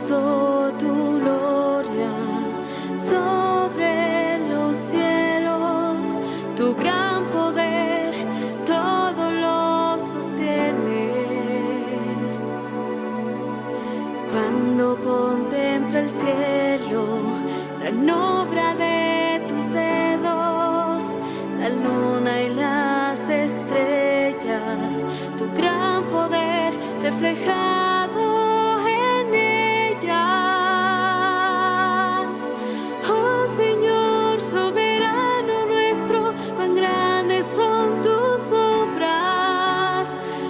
puesto tu gloria sobre los cielos, tu gran poder todo lo sostiene. Cuando contemplo el cielo, la obra de tus dedos, la luna y las estrellas, tu gran poder reflejado en ellas. Oh Señor soberano nuestro, cuán grandes son tus obras.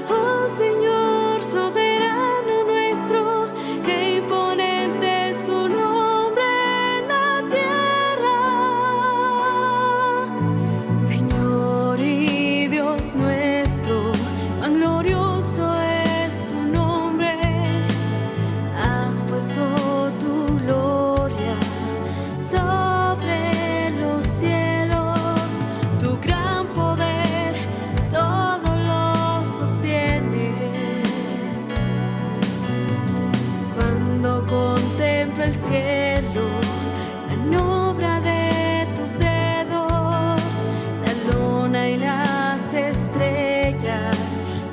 Oh Señor soberano nuestro, qué imponente es tu nombre en la tierra. Señor y Dios nuestro, cuán glorioso es tu nombre. Has puesto tu gloria sobre los cielos, tu gran poder todo lo sostiene. Cuando contemplo el cielo, la obra de tus dedos, la luna y las estrellas,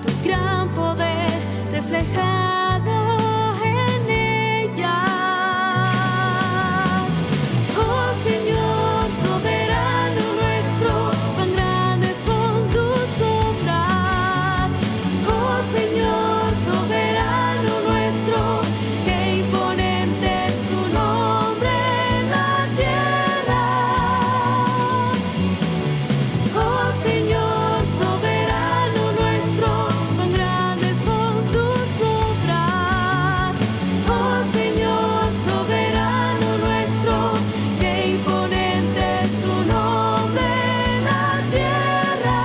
tu gran poder reflejado en ellas. Oh Señor soberano nuestro, cuán grandes son tus obras. Oh Señor soberano nuestro, qué imponente es tu nombre en la tierra. Oh Señor soberano nuestro, cuán grandes son tus obras. Oh Señor soberano nuestro, qué imponente es tu nombre en la tierra.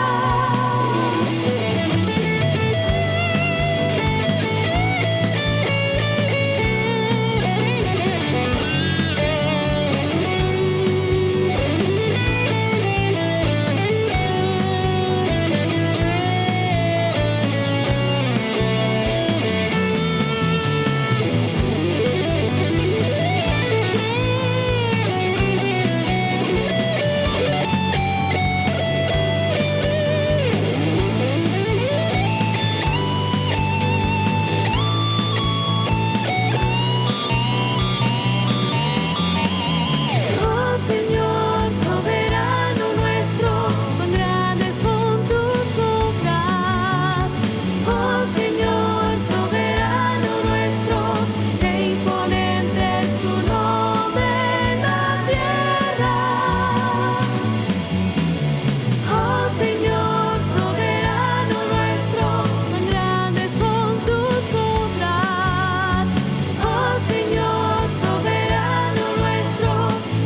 Oh Señor soberano nuestro, cuán grandes son tus obras. Oh Señor soberano nuestro, qué imponente es tu nombre en la tierra. Oh Señor soberano nuestro, cuán grandes son tus obras. Oh Señor soberano nuestro,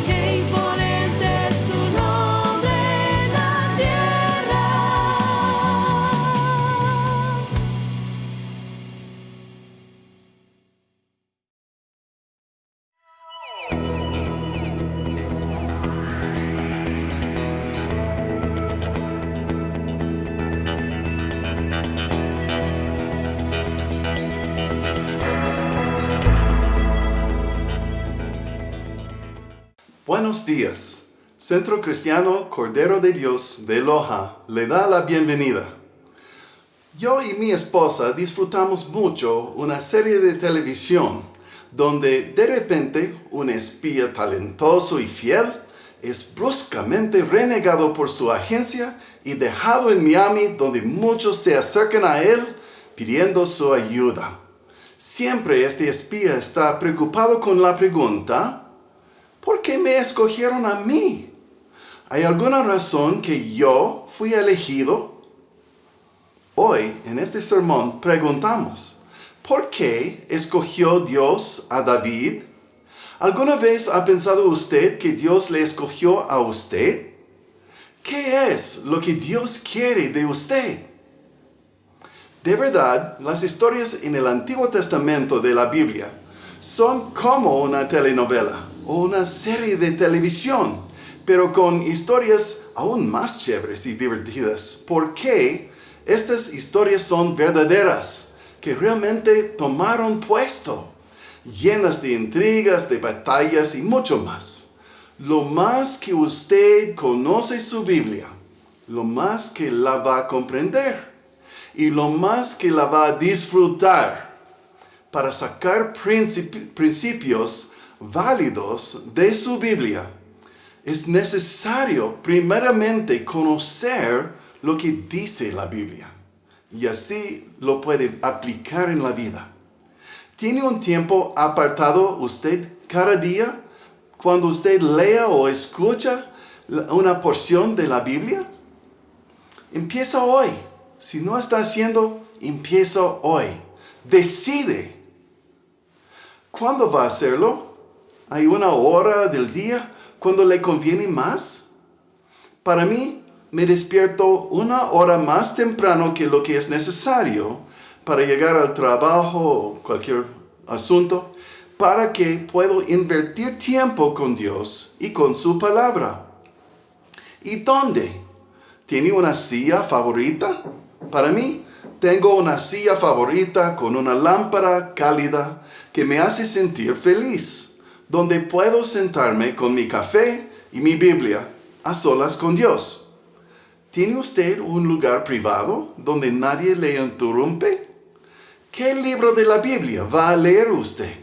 qué imponente es tu nombre en la tierra. Buenos días. Centro Cristiano Cordero de Dios de Loja le da la bienvenida. Yo y mi esposa disfrutamos mucho una serie de televisión donde de repente un espía talentoso y fiel es bruscamente renegado por su agencia y dejado en Miami, donde muchos se acercan a él pidiendo su ayuda. Siempre este espía está preocupado con la pregunta: ¿por qué me escogieron a mí? ¿Hay alguna razón que yo fui elegido? Hoy, en este sermón, preguntamos: ¿por qué escogió Dios a David? ¿Alguna vez ha pensado usted que Dios le escogió a usted? ¿Qué es lo que Dios quiere de usted? De verdad, las historias en el Antiguo Testamento de la Biblia son como una telenovela o una serie de televisión, pero con historias aún más chéveres y divertidas. ¿Por qué? Estas historias son verdaderas, que realmente tomaron puesto. llenas de intrigas, de batallas y mucho más. Lo más que usted conoce su Biblia, lo más que la va a comprender y lo más que la va a disfrutar para sacar principios válidos de su Biblia. Es necesario primeramente conocer lo que dice la Biblia y así lo puede aplicar en la vida. ¿Tiene un tiempo apartado usted cada día cuando usted lea o escucha una porción de la Biblia? Empieza hoy. Si no está haciendo, empieza hoy. Decide. ¿Cuándo va a hacerlo? ¿Hay una hora del día cuando le conviene más? Para mí, me despierto una hora más temprano que lo que es necesario para llegar al trabajo o cualquier asunto, para que puedo invertir tiempo con Dios y con su palabra. ¿Y dónde? ¿Tiene una silla favorita? Para mí, tengo una silla favorita con una lámpara cálida que me hace sentir feliz, donde puedo sentarme con mi café y mi Biblia a solas con Dios. ¿Tiene usted un lugar privado donde nadie le interrumpe? ¿Qué libro de la Biblia va a leer usted?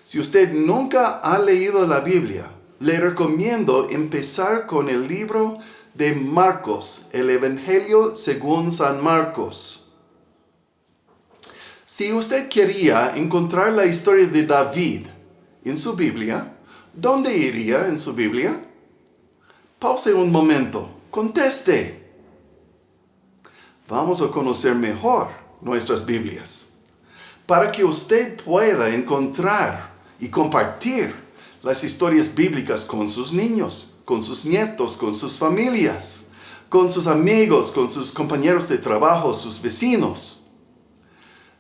Si usted nunca ha leído la Biblia, le recomiendo empezar con el libro de Marcos, el Evangelio según San Marcos. Si usted quería encontrar la historia de David en su Biblia, ¿dónde iría en su Biblia? Pause un momento, conteste. Vamos a conocer mejor nuestras Biblias, para que usted pueda encontrar y compartir las historias bíblicas con sus niños, con sus nietos, con sus familias, con sus amigos, con sus compañeros de trabajo, sus vecinos.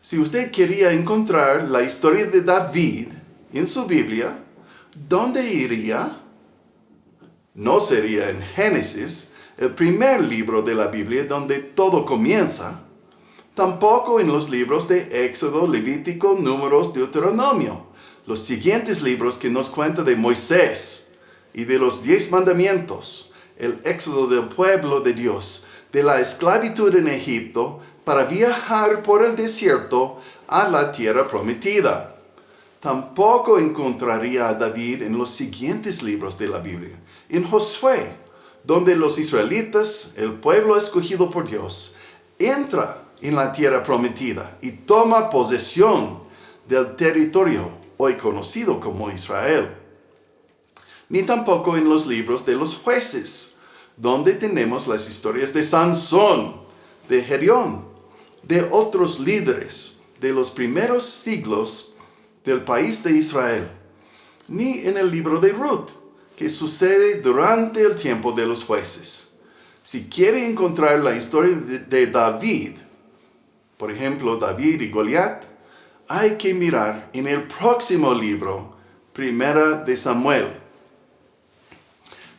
Si usted quería encontrar la historia de David en su Biblia, ¿dónde iría? No sería en Génesis, el primer libro de la Biblia donde todo comienza. Tampoco en los libros de Éxodo, Levítico, Números, Deuteronomio, los siguientes libros que nos cuentan de Moisés y de los 10 mandamientos, el éxodo del pueblo de Dios, de la esclavitud en Egipto, para viajar por el desierto a la tierra prometida. Tampoco encontraría a David en los siguientes libros de la Biblia. En Josué, donde los israelitas, el pueblo escogido por Dios, entra en la tierra prometida y toma posesión del territorio hoy conocido como Israel. Ni tampoco en los libros de los jueces, donde tenemos las historias de Sansón, de Gedeón, de otros líderes de los primeros siglos del país de Israel. Ni en el libro de Ruth, que sucede durante el tiempo de los jueces. Si quiere encontrar la historia de David, por ejemplo, David y Goliat, hay que mirar en el próximo libro, Primera de Samuel.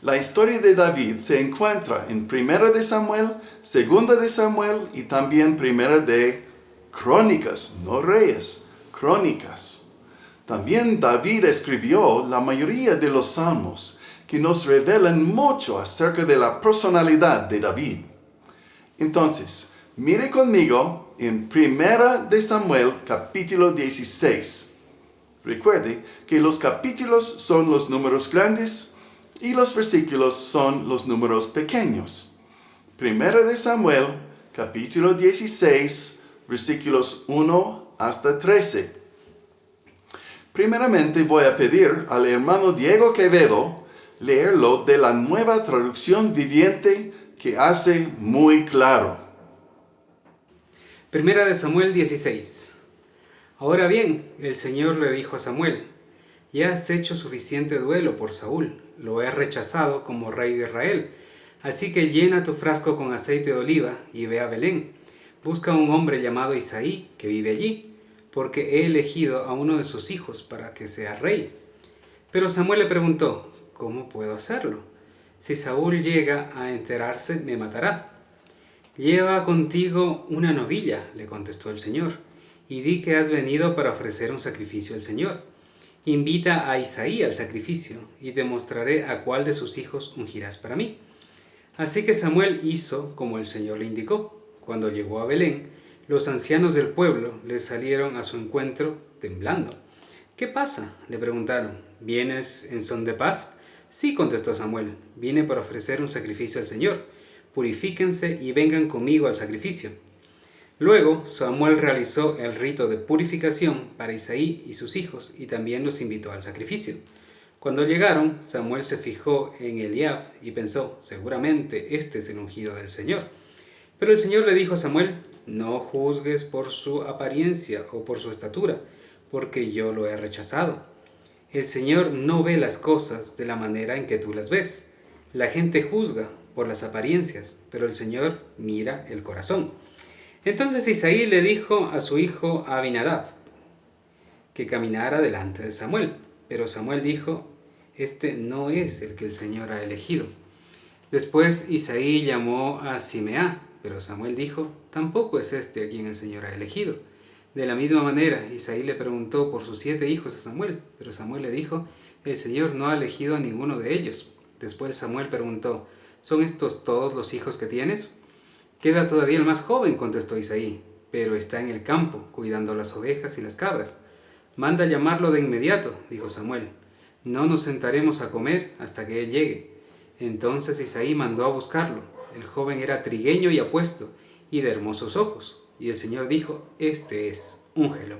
La historia de David se encuentra en Primera de Samuel, Segunda de Samuel y también Primera de Crónicas, no Reyes, Crónicas. También David escribió la mayoría de los salmos que nos revelan mucho acerca de la personalidad de David. Entonces, mire conmigo en Primera de Samuel, capítulo 16. Recuerde que los capítulos son los números grandes y los versículos son los números pequeños. Primera de Samuel, capítulo 16, versículos 1 hasta 13. Primeramente voy a pedir al hermano Diego Quevedo leerlo de la Nueva Traducción Viviente que hace muy claro. Primera de Samuel 16. Ahora bien, el Señor le dijo a Samuel: ya has hecho suficiente duelo por Saúl, lo he rechazado como rey de Israel. Así que llena tu frasco con aceite de oliva y ve a Belén. Busca a un hombre llamado Isaí que vive allí, porque he elegido a uno de sus hijos para que sea rey. Pero Samuel le preguntó: ¿cómo puedo hacerlo? Si Saúl llega a enterarse, me matará. Lleva contigo una novilla, le contestó el Señor, y di que has venido para ofrecer un sacrificio al Señor. Invita a Isaí al sacrificio, y te mostraré a cuál de sus hijos ungirás para mí. Así que Samuel hizo como el Señor le indicó. Cuando llegó a Belén, los ancianos del pueblo le salieron a su encuentro temblando. ¿Qué pasa?, le preguntaron. ¿Vienes en son de paz? Sí, contestó Samuel, vine para ofrecer un sacrificio al Señor. Purifíquense y vengan conmigo al sacrificio. Luego Samuel realizó el rito de purificación para Isaí y sus hijos y también los invitó al sacrificio. Cuando llegaron, Samuel se fijó en Eliab y pensó, seguramente este es el ungido del Señor. Pero el Señor le dijo a Samuel, no juzgues por su apariencia o por su estatura, porque yo lo he rechazado. El Señor no ve las cosas de la manera en que tú las ves. La gente juzga por las apariencias, pero el Señor mira el corazón. Entonces Isaí le dijo a su hijo Abinadab que caminara delante de Samuel. Pero Samuel dijo, este no es el que el Señor ha elegido. Después Isaí llamó a Simeá, pero Samuel dijo, tampoco es este a quien el Señor ha elegido. De la misma manera, Isaí le preguntó por sus 7 hijos a Samuel, pero Samuel le dijo, el Señor no ha elegido a ninguno de ellos. Después Samuel preguntó, ¿son estos todos los hijos que tienes? Queda todavía el más joven, contestó Isaí, pero está en el campo, cuidando las ovejas y las cabras. Manda llamarlo de inmediato, dijo Samuel. No nos sentaremos a comer hasta que él llegue. Entonces Isaí mandó a buscarlo. El joven era trigueño y apuesto, y de hermosos ojos. Y el Señor dijo, este es, úngelo.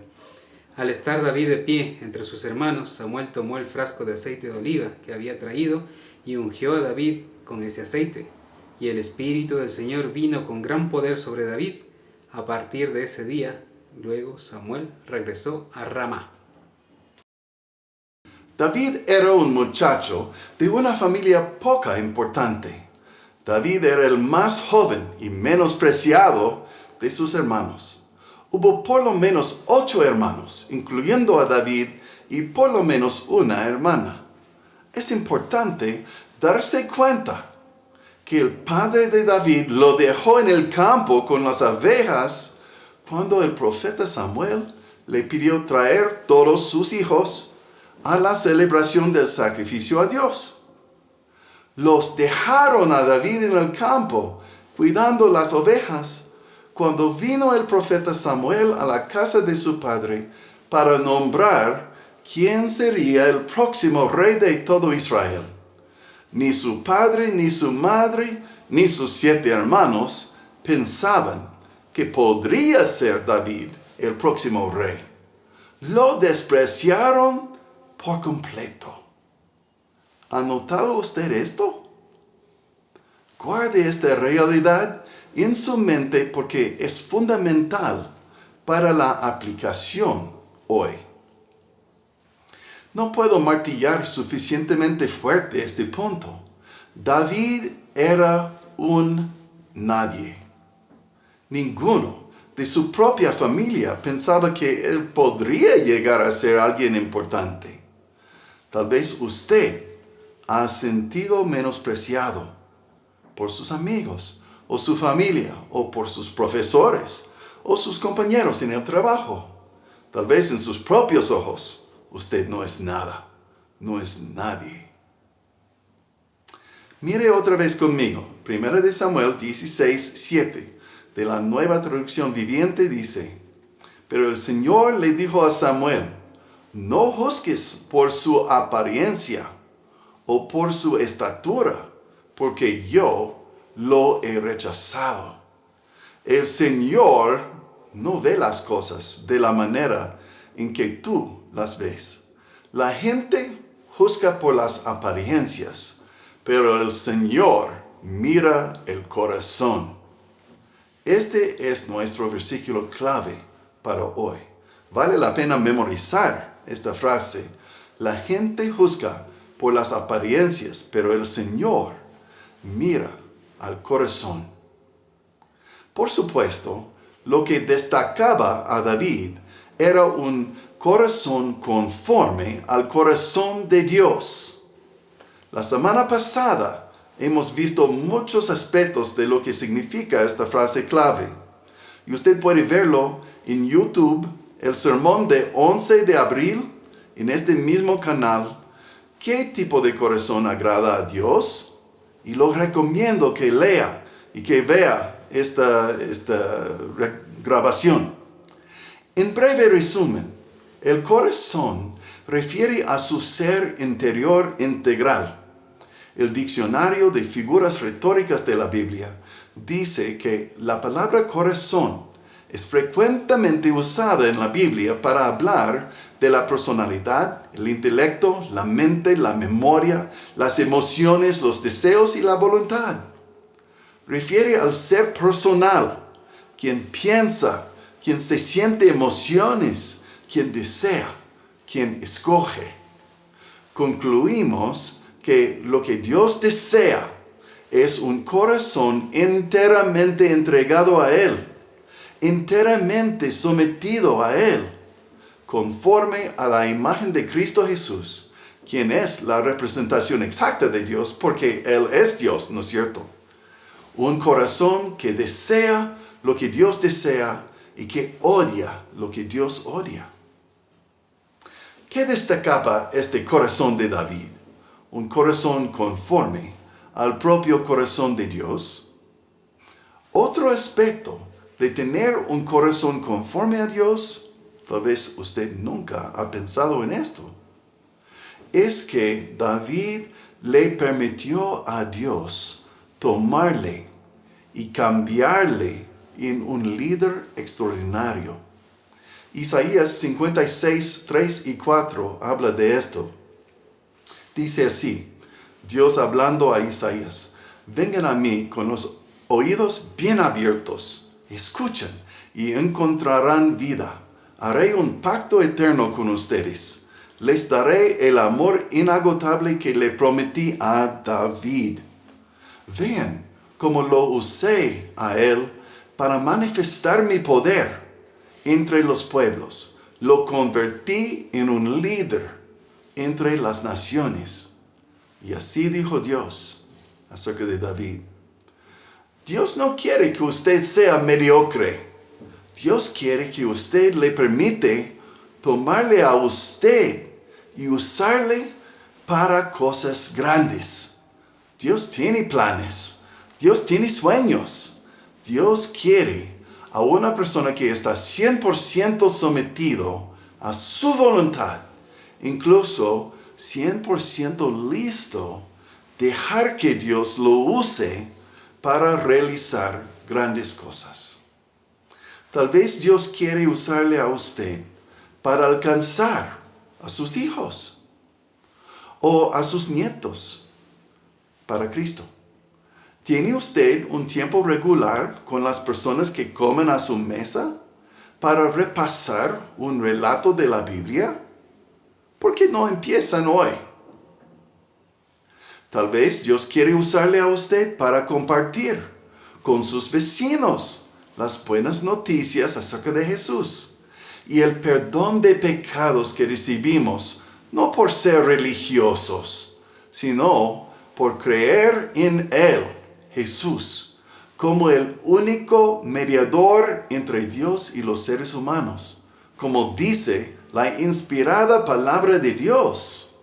Al estar David de pie entre sus hermanos, Samuel tomó el frasco de aceite de oliva que había traído y ungió a David con ese aceite. Y el Espíritu del Señor vino con gran poder sobre David. A partir de ese día, luego Samuel regresó a Ramá. David era un muchacho de una familia poca importante. David era el más joven y menospreciado de sus hermanos. Hubo por lo menos 8 hermanos, incluyendo a David, y por lo menos una hermana. Es importante darse cuenta que el padre de David lo dejó en el campo con las abejas cuando el profeta Samuel le pidió traer todos sus hijos a la celebración del sacrificio a Dios. Los dejaron a David en el campo cuidando las ovejas cuando vino el profeta Samuel a la casa de su padre para nombrar quién sería el próximo rey de todo Israel. Ni su padre, ni su madre, ni sus 7 hermanos pensaban que podría ser David el próximo rey. Lo despreciaron por completo. ¿Ha notado usted esto? Guarde esta realidad en su mente porque es fundamental para la aplicación hoy. No puedo martillar suficientemente fuerte este punto. David era un nadie. Ninguno de su propia familia pensaba que él podría llegar a ser alguien importante. Tal vez usted ha sentido menospreciado por sus amigos, o su familia, o por sus profesores, o sus compañeros en el trabajo. Tal vez en sus propios ojos. Usted no es nada, no es nadie. Mire otra vez conmigo, 1 de Samuel 16:7, de la Nueva Traducción Viviente dice, pero el Señor le dijo a Samuel, no juzgues por su apariencia o por su estatura, porque yo lo he rechazado. El Señor no ve las cosas de la manera en que tú las ves. La gente juzga por las apariencias, pero el Señor mira el corazón. Este es nuestro versículo clave para hoy. Vale la pena memorizar esta frase. La gente juzga por las apariencias, pero el Señor mira al corazón. Por supuesto, lo que destacaba a David era un corazón conforme al corazón de Dios. La semana pasada hemos visto muchos aspectos de lo que significa esta frase clave. Y usted puede verlo en YouTube el sermón de 11 de abril en este mismo canal, ¿qué tipo de corazón agrada a Dios? Y lo recomiendo que lea y que vea esta grabación. En breve resumen, el corazón refiere a su ser interior integral. El diccionario de figuras retóricas de la Biblia dice que la palabra corazón es frecuentemente usada en la Biblia para hablar de la personalidad, el intelecto, la mente, la memoria, las emociones, los deseos y la voluntad. Refiere al ser personal, quien piensa, quien se siente emociones, quien desea, quien escoge. Concluimos que lo que Dios desea es un corazón enteramente entregado a Él, enteramente sometido a Él, conforme a la imagen de Cristo Jesús, quien es la representación exacta de Dios, porque Él es Dios, ¿no es cierto? Un corazón que desea lo que Dios desea y que odia lo que Dios odia. ¿Qué destacaba este corazón de David? Un corazón conforme al propio corazón de Dios. Otro aspecto de tener un corazón conforme a Dios, tal vez usted nunca ha pensado en esto, es que David le permitió a Dios tomarle y cambiarle en un líder extraordinario. Isaías 56, 3 y 4 habla de esto. Dice así, Dios hablando a Isaías: vengan a mí con los oídos bien abiertos, escuchen y encontrarán vida. Haré un pacto eterno con ustedes. Les daré el amor inagotable que le prometí a David. Vean cómo lo usé a él para manifestar mi poder entre los pueblos. Lo convertí en un líder entre las naciones. Y así dijo Dios acerca de David. Dios no quiere que usted sea mediocre. Dios quiere que usted le permite tomarle a usted y usarle para cosas grandes. Dios tiene planes. Dios tiene sueños. Dios quiere a una persona que está 100% sometido a su voluntad, incluso 100% listo, dejar que Dios lo use para realizar grandes cosas. Tal vez Dios quiere usarle a usted para alcanzar a sus hijos o a sus nietos para Cristo. ¿Tiene usted un tiempo regular con las personas que comen a su mesa para repasar un relato de la Biblia? ¿Por qué no empiezan hoy? Tal vez Dios quiere usarle a usted para compartir con sus vecinos las buenas noticias acerca de Jesús y el perdón de pecados que recibimos, no por ser religiosos, sino por creer en Él, Jesús, como el único mediador entre Dios y los seres humanos, como dice la inspirada palabra de Dios.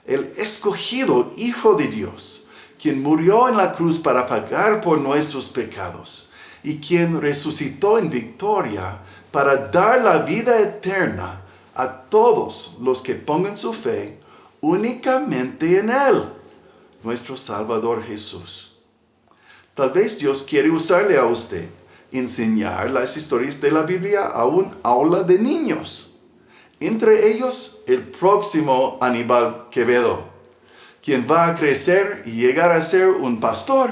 El escogido Hijo de Dios, quien murió en la cruz para pagar por nuestros pecados y quien resucitó en victoria para dar la vida eterna a todos los que pongan su fe únicamente en Él, nuestro Salvador Jesús. Tal vez Dios quiere usarle a usted, enseñar las historias de la Biblia a un aula de niños. Entre ellos, el próximo Aníbal Quevedo, quien va a crecer y llegar a ser un pastor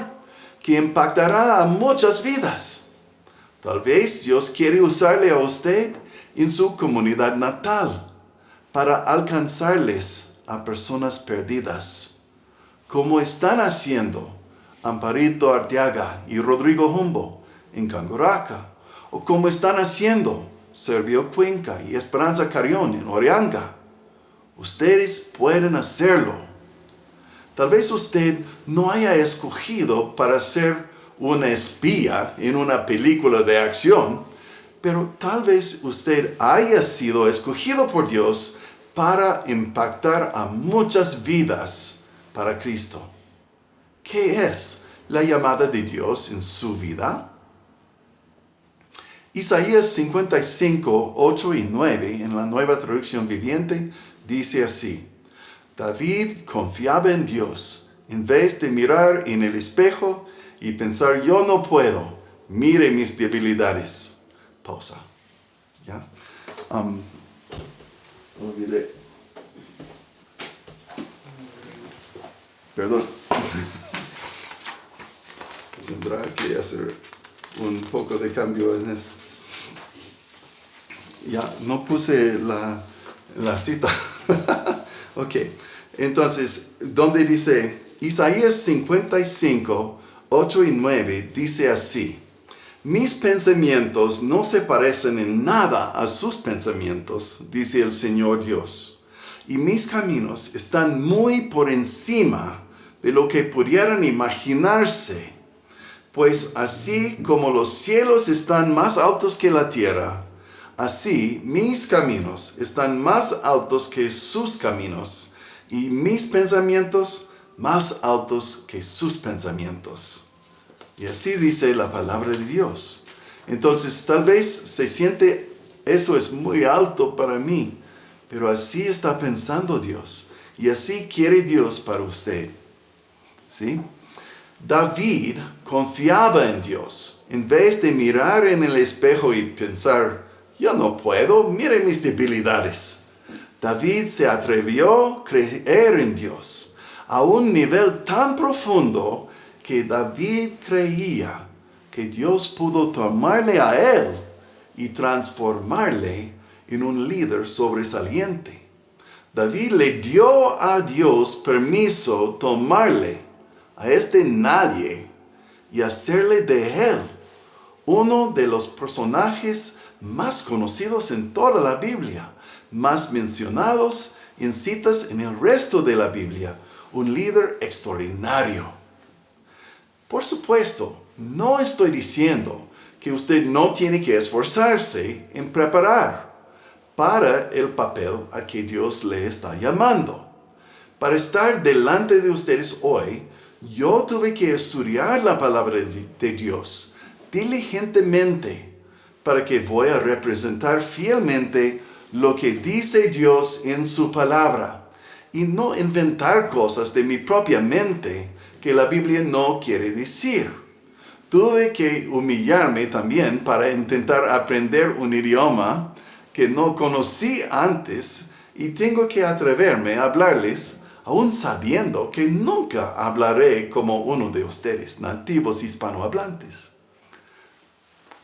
que impactará a muchas vidas. Tal vez Dios quiere usarle a usted en su comunidad natal para alcanzarles a personas perdidas, como están haciendo Amparito Arteaga y Rodrigo Humbo en Canguraca, o como están haciendo Servio Cuenca y Esperanza Carrión en Orianga. Ustedes pueden hacerlo. Tal vez usted no haya escogido para ser una espía en una película de acción, Pero tal vez usted haya sido escogido por Dios para impactar a muchas vidas para Cristo. ¿Qué es la llamada de Dios en su vida? Isaías 55, 8 y 9 en la Nueva Traducción Viviente dice así: David confiaba en Dios en vez de mirar en el espejo y pensar yo no puedo, mire mis debilidades. Pausa. ¿Ya? Olvidé. Perdón. Tendrá que hacer un poco de cambio en eso. Ya, no puse la cita. Ok, entonces, donde dice Isaías 55, 8 y 9, dice así: Mis pensamientos no se parecen en nada a sus pensamientos, dice el Señor Dios, y mis caminos están muy por encima de lo que pudieran imaginarse. Pues así como los cielos están más altos que la tierra, así mis caminos están más altos que sus caminos, y mis pensamientos más altos que sus pensamientos. Y así dice la palabra de Dios. Entonces tal vez se siente, eso es muy alto para mí, pero así está pensando Dios, y así quiere Dios para usted. ¿Sí? David confiaba en Dios, en vez de mirar en el espejo y pensar, yo no puedo, mire mis debilidades. David se atrevió a creer en Dios a un nivel tan profundo que David creía que Dios pudo tomarle a él y transformarle en un líder sobresaliente. David le dio a Dios permiso tomarle a este nadie y hacerle de él uno de los personajes más conocidos en toda la Biblia, más mencionados en citas en el resto de la Biblia, un líder extraordinario. Por supuesto, no estoy diciendo que usted no tiene que esforzarse en preparar para el papel a que Dios le está llamando. Para estar delante de ustedes hoy, yo tuve que estudiar la palabra de Dios diligentemente para que voy a representar fielmente lo que dice Dios en su palabra y no inventar cosas de mi propia mente que la Biblia no quiere decir. Tuve que humillarme también para intentar aprender un idioma que no conocí antes y tengo que atreverme a hablarles aún sabiendo que nunca hablaré como uno de ustedes, nativos hispanohablantes.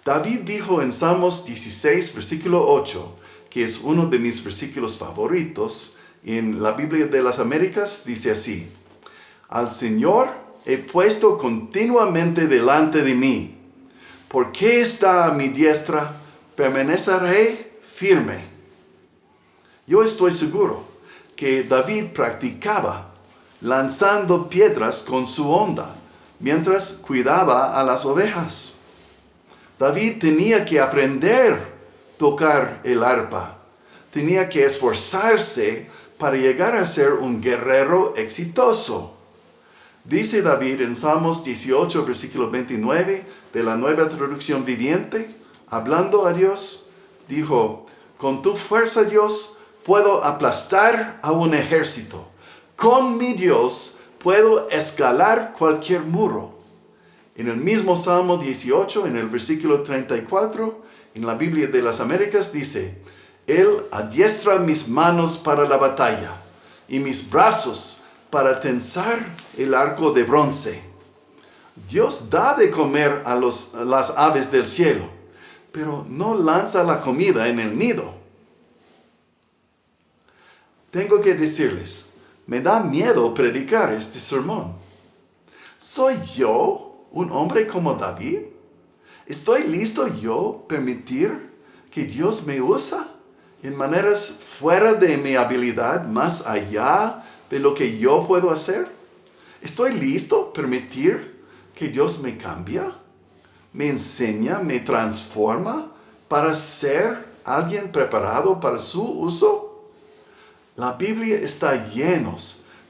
David dijo en Salmos 16, versículo 8, que es uno de mis versículos favoritos en la Biblia de las Américas, dice así: Al Señor he puesto continuamente delante de mí. ¿Por qué está a mi diestra? Permaneceré firme. Yo estoy seguro que David practicaba lanzando piedras con su onda mientras cuidaba a las ovejas. David tenía que aprender a tocar el arpa. Tenía que esforzarse para llegar a ser un guerrero exitoso. Dice David en Salmos 18, versículo 29 de la Nueva Traducción Viviente, hablando a Dios, dijo: Con tu fuerza, Dios, puedo aplastar a un ejército. Con mi Dios puedo escalar cualquier muro. En el mismo Salmo 18, en el versículo 34, en la Biblia de las Américas dice: Él adiestra mis manos para la batalla y mis brazos para tensar el arco de bronce. Dios da de comer a las aves del cielo, pero no lanza la comida en el nido. Tengo que decirles, me da miedo predicar este sermón. ¿Soy yo un hombre como David? ¿Estoy listo yo permitir que Dios me usa en maneras fuera de mi habilidad, más allá de lo que yo puedo hacer? ¿Estoy listo permitir que Dios me cambia, me enseña, me transforma para ser alguien preparado para su uso? La Biblia está llena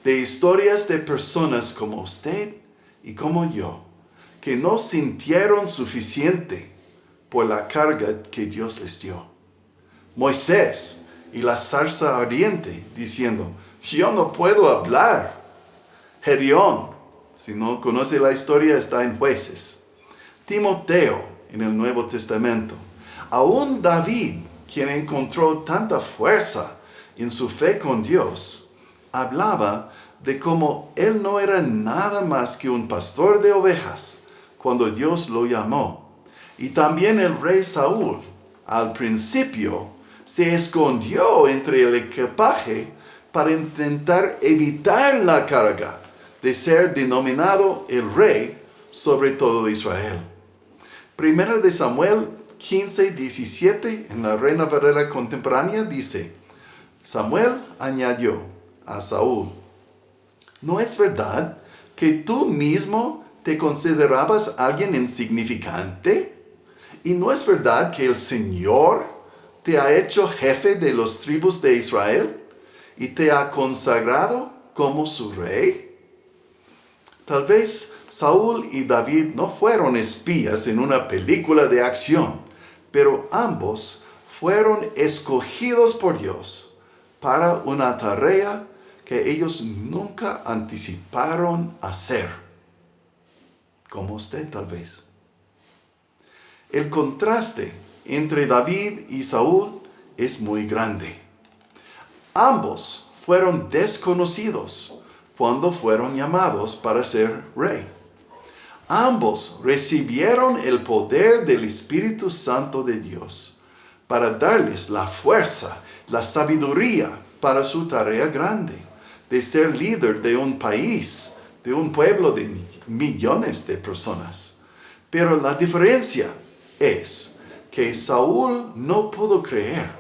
de historias de personas como usted y como yo, que no sintieron suficiente por la carga que Dios les dio. Moisés y la zarza ardiente diciendo, yo no puedo hablar. Gedeón, si no conoce la historia, está en Jueces. Timoteo en el Nuevo Testamento. Aún David, quien encontró tanta fuerza en su fe con Dios, hablaba de cómo él no era nada más que un pastor de ovejas cuando Dios lo llamó. Y también el rey Saúl, al principio, se escondió entre el equipaje para intentar evitar la carga de ser denominado el rey sobre todo Israel. Primera de Samuel 15:17 en la Reina Valera contemporánea dice, Samuel añadió a Saúl, ¿no es verdad que tú mismo te considerabas alguien insignificante? ¿Y no es verdad que el Señor te ha hecho jefe de las tribus de Israel y te ha consagrado como su rey? Tal vez Saúl y David no fueron espías en una película de acción, pero ambos fueron escogidos por Dios para una tarea que ellos nunca anticiparon hacer, como usted tal vez. El contraste entre David y Saúl es muy grande. Ambos fueron desconocidos cuando fueron llamados para ser rey. Ambos recibieron el poder del Espíritu Santo de Dios para darles la fuerza, la sabiduría para su tarea grande de ser líder de un país, de un pueblo de millones de personas. Pero la diferencia es que Saúl no pudo creer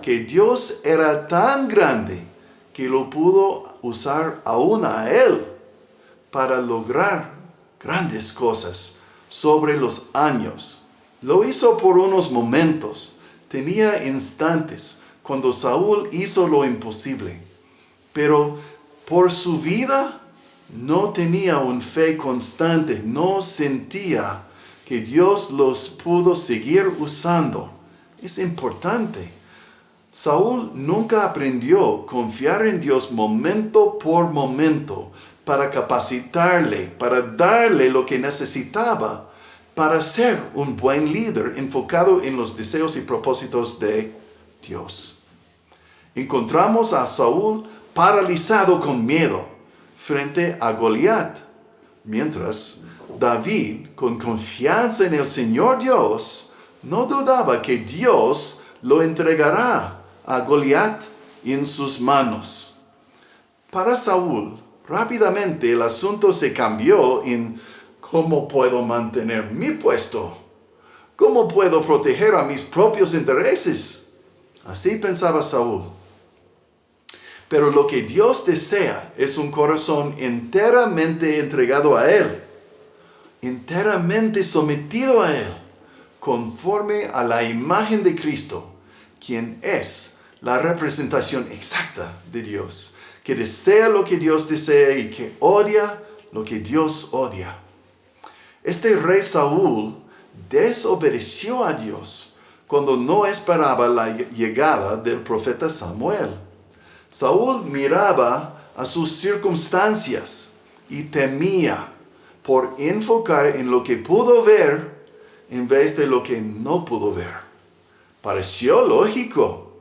que Dios era tan grande que lo pudo usar aún a él para lograr grandes cosas sobre los años. Lo hizo por unos momentos. Tenía instantes cuando Saúl hizo lo imposible. Pero por su vida no tenía una fe constante. No sentía que Dios los pudo seguir usando. Es importante. Saúl nunca aprendió a confiar en Dios momento por momento para capacitarle, para darle lo que necesitaba para ser un buen líder enfocado en los deseos y propósitos de Dios. Encontramos a Saúl paralizado con miedo frente a Goliat, mientras David, con confianza en el Señor Dios, no dudaba que Dios lo entregará a Goliat en sus manos. Para Saúl, rápidamente el asunto se cambió en ¿cómo puedo mantener mi puesto? ¿Cómo puedo proteger a mis propios intereses? Así pensaba Saúl. Pero lo que Dios desea es un corazón enteramente entregado a Él, enteramente sometido a Él, conforme a la imagen de Cristo, quien es la representación exacta de Dios, que desea lo que Dios desea y que odia lo que Dios odia. Este rey Saúl desobedeció a Dios cuando no esperaba la llegada del profeta Samuel. Saúl miraba a sus circunstancias y temía por enfocar en lo que pudo ver en vez de lo que no pudo ver. Pareció lógico,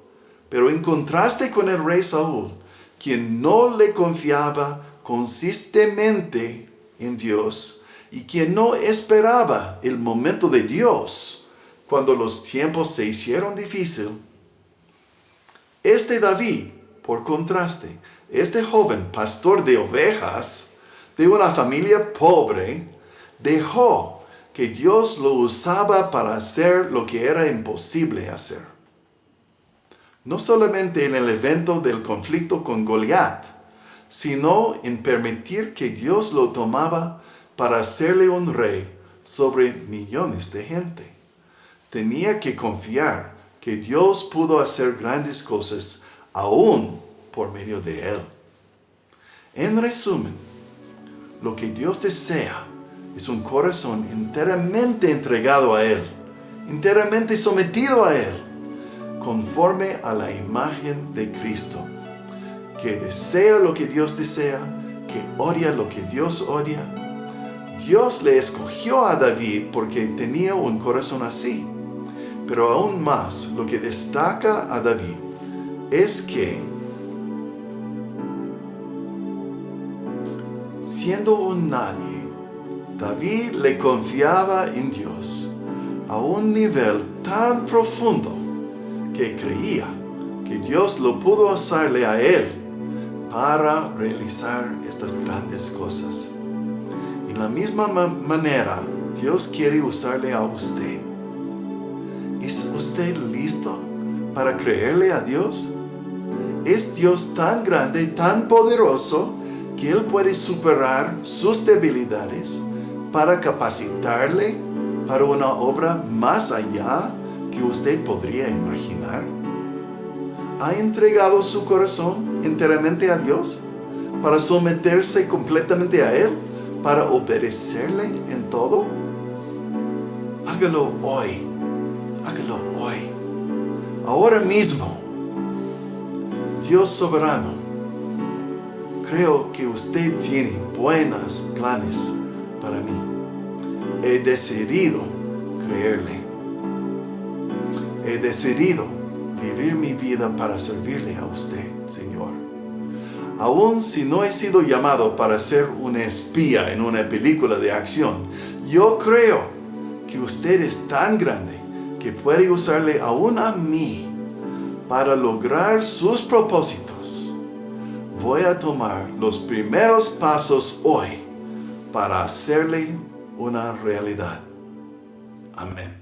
pero en contraste con el rey Saúl, quien no le confiaba consistentemente en Dios y quien no esperaba el momento de Dios cuando los tiempos se hicieron difíciles, este David, por contraste, este joven pastor de ovejas de una familia pobre, dejó que Dios lo usaba para hacer lo que era imposible hacer. No solamente en el evento del conflicto con Goliat, sino en permitir que Dios lo tomaba para hacerle un rey sobre millones de gente. tenía que confiar que Dios pudo hacer grandes cosas aún por medio de él. En resumen, lo que Dios desea es un corazón enteramente entregado a Él, enteramente sometido a Él, conforme a la imagen de Cristo, que desea lo que Dios desea, que odia lo que Dios odia. Dios le escogió a David porque tenía un corazón así, pero aún más lo que destaca a David es que, siendo un nadie, David le confiaba en Dios a un nivel tan profundo que creía que Dios lo pudo usarle a él para realizar estas grandes cosas. Y de la misma manera, Dios quiere usarle a usted. ¿Es usted listo para creerle a Dios? ¿Es Dios tan grande, tan poderoso, que Él puede superar sus debilidades para capacitarle para una obra más allá que usted podría imaginar? ¿Ha entregado su corazón enteramente a Dios para someterse completamente a Él, para obedecerle en todo? Hágalo hoy, hágalo hoy, ahora mismo. Dios soberano, creo que usted tiene buenos planes para mí. He decidido creerle. He decidido vivir mi vida para servirle a usted, Señor. Aun si no he sido llamado para ser un espía en una película de acción, yo creo que usted es tan grande que puede usarle aún a mí para lograr sus propósitos. Voy a tomar los primeros pasos hoy para hacerle una realidad. Amén.